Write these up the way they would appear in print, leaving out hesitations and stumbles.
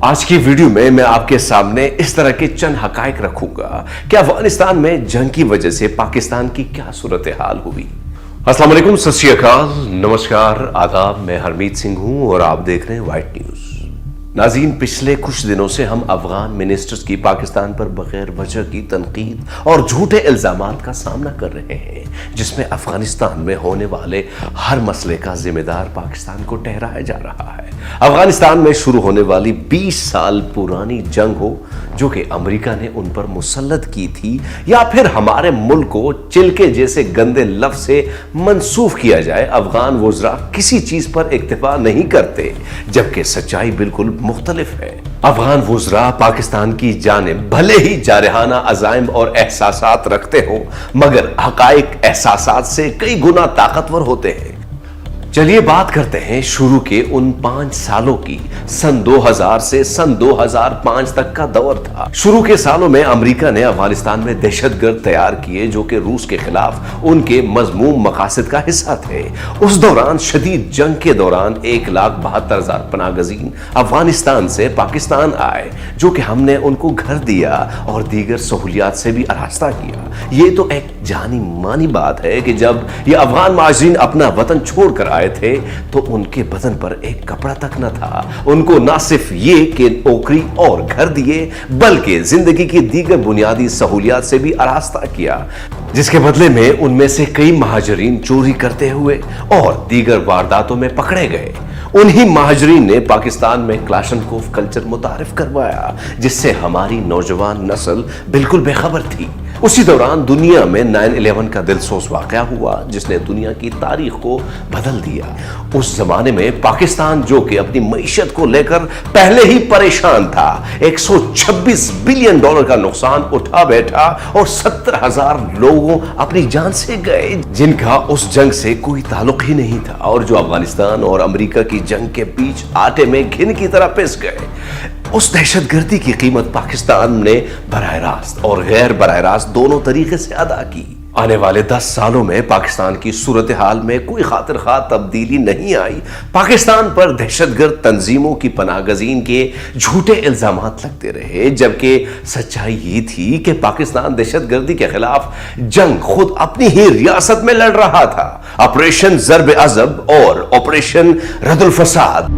آج کی ویڈیو میں آپ کے سامنے اس طرح کے چند حقائق رکھوں گا کہ افغانستان میں جنگ کی وجہ سے پاکستان کی کیا صورتحال ہوئی۔ السلام علیکم، ست شری اکال، نمسکار، آداب، میں ہرمیت سنگھ ہوں اور آپ دیکھ رہے ہیں وائٹ نیوز۔ ناظرین، پچھلے کچھ دنوں سے ہم افغان منسٹرز کی پاکستان پر بغیر وجہ کی تنقید اور جھوٹے الزامات کا سامنا کر رہے ہیں، جس میں افغانستان میں ہونے والے ہر مسئلے کا ذمہ دار پاکستان کو ٹھہرایا جا رہا ہے۔ افغانستان میں شروع ہونے والی 20 سال پرانی جنگ ہو جو کہ امریکہ نے ان پر مسلط کی تھی، یا پھر ہمارے ملک کو چلکے جیسے گندے لفظ سے منسوخ کیا جائے، افغان وزراء کسی چیز پر اکتفا نہیں کرتے، جبکہ سچائی بالکل مختلف ہے۔ افغان وزراء پاکستان کی جانب بھلے ہی جارحانہ عزائم اور احساسات رکھتے ہوں، مگر حقائق احساسات سے کئی گنا طاقتور ہوتے ہیں۔ چلیے بات کرتے ہیں شروع کے ان 5 سالوں کی۔ سن 2000 سے سن 2005 تک کا دور تھا۔ شروع کے سالوں میں امریکہ نے افغانستان میں دہشت گرد تیار کیے جو کہ روس کے خلاف ان کے مذموم مقاصد کا حصہ تھے۔ اس دوران شدید جنگ کے دوران 1,72,000 پناہ گزین افغانستان سے پاکستان آئے، جو کہ ہم نے ان کو گھر دیا اور دیگر سہولیات سے بھی آراستہ کیا۔ یہ تو ایک جانی مانی بات ہے کہ جب یہ افغان مہاجرین اپنا وطن چھوڑ کر آئے تھے تو ان کے بدن پر ایک کپڑا تک نہ تھا۔ ان کو نہ صرف یہ کہ نوکری اور گھر دیے، بلکہ زندگی کی دیگر بنیادی سہولیات سے بھی آراستہ کیا، جس کے بدلے میں ان میں سے کئی مہاجرین چوری کرتے ہوئے اور دیگر وارداتوں میں پکڑے گئے۔ انہی مہاجرین نے پاکستان میں کلاشنکوف کلچر متعارف کروایا، جس سے ہماری نوجوان نسل بالکل بے خبر تھی۔ اسی دوران دنیا میں 9/11 کا دلسوز واقعہ ہوا، جس نے دنیا کی تاریخ کو بدل دیا۔ اس زمانے میں پاکستان، جو کہ اپنی معیشت کو لے کر پہلے ہی پریشان تھا، $126 بلین کا نقصان اٹھا بیٹھا اور 70,000 لوگوں اپنی جان سے گئے، جن کا اس جنگ سے کوئی تعلق ہی نہیں تھا، اور جو افغانستان اور امریکہ کی جنگ کے بیچ آٹے میں گھن کی طرح پس گئے۔ اس دہشت گردی کی قیمت پاکستان نے براہ راست اور غیر براہ راست دونوں طریقے سے ادا کی۔ آنے والے 10 سالوں میں پاکستان کی صورتحال میں کوئی خاطر خواہ تبدیلی نہیں آئی۔ پاکستان پر دہشت گرد تنظیموں کی پناہ گزین کے جھوٹے الزامات لگتے رہے، جبکہ سچائی یہ تھی کہ پاکستان دہشت گردی کے خلاف جنگ خود اپنی ہی ریاست میں لڑ رہا تھا۔ آپریشن ضرب عضب اور آپریشن رد الفساد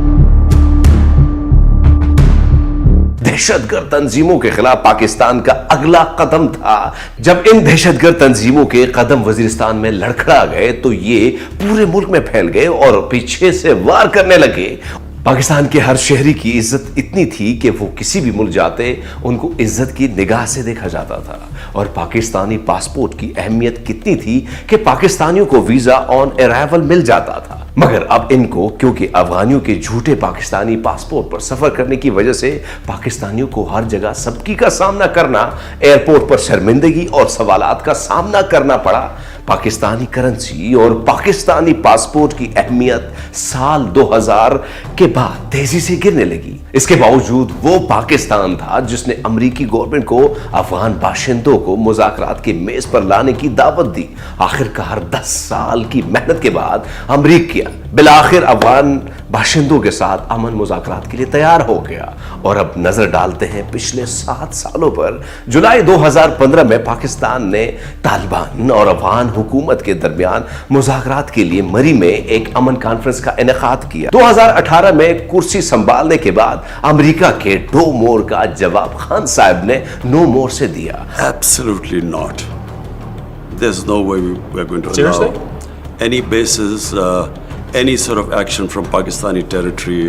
دہشت گرد تنظیموں کے خلاف پاکستان کا اگلا قدم تھا۔ جب ان دہشت گرد تنظیموں کے قدم وزیرستان میں لڑکھڑا گئے تو یہ پورے ملک میں پھیل گئے اور پیچھے سے وار کرنے لگے۔ پاکستان کے ہر شہری کی عزت اتنی تھی کہ وہ کسی بھی ملک جاتے ان کو عزت کی نگاہ سے دیکھا جاتا تھا، اور پاکستانی پاسپورٹ کی اہمیت کتنی تھی کہ پاکستانیوں کو ویزا آن ارائیول مل جاتا تھا۔ مگر اب ان کو، کیونکہ افغانیوں کے جھوٹے پاکستانی پاسپورٹ پر سفر کرنے کی وجہ سے پاکستانیوں کو ہر جگہ سبکی کا سامنا کرنا، ایئرپورٹ پر شرمندگی اور سوالات کا سامنا کرنا پڑا۔ پاکستانی کرنسی اور پاکستانی پاسپورٹ کی اہمیت سال 2000 کے بعد تیزی سے گرنے لگی۔ اس کے باوجود وہ پاکستان تھا جس نے امریکی گورنمنٹ کو افغان باشندوں کو مذاکرات کی میز پر لانے کی دعوت دی۔ آخرکار 10 سال کی محنت کے بعد امریکہ بالآخر افغان باشندوں کے ساتھ امن مذاکرات کے لیے تیار ہو گیا۔ اور اب نظر ڈالتے ہیں پچھلے 7 سالوں پر۔ جولائی 2015 میں پاکستان نے طالبان اور افغان حکومت کے درمیان مذاکرات کے لیے مری میں ایک امن کانفرنس کا انعقاد کیا۔ 2018 میں کرسی سنبھالنے کے بعد امریکہ کے نو مور کا جواب خان صاحب نے نو مور سے دیا۔ Absolutely not. There's no way we're going to allow any bases, any sort of action from Pakistani territory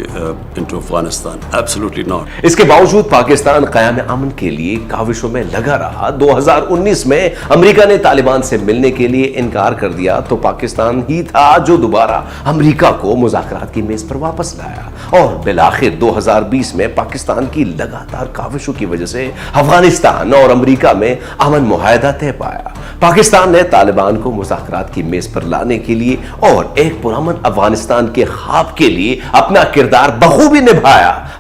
into Afghanistan. Absolutely not. اس کے باوجود پاکستان قیام امن کے لیے کاوشوں میں لگا رہا۔ 2019 میں امریکہ نے طالبان سے ملنے کے لیے انکار کر دیا تو پاکستان ہی تھا جو دوبارہ امریکہ کو مذاکرات کی میز پر واپس لایا، اور بالآخر 2020 میں پاکستان کی لگاتار کاوشوں کی وجہ سے افغانستان اور امریکہ میں امن معاہدہ طے پایا۔ پاکستان نے طالبان کو مذاکرات کی میز پر لانے کے لیے اور ایک پرامن افغانستان کے خواب کے لیے اپنا کردار بخوبی نبھایا۔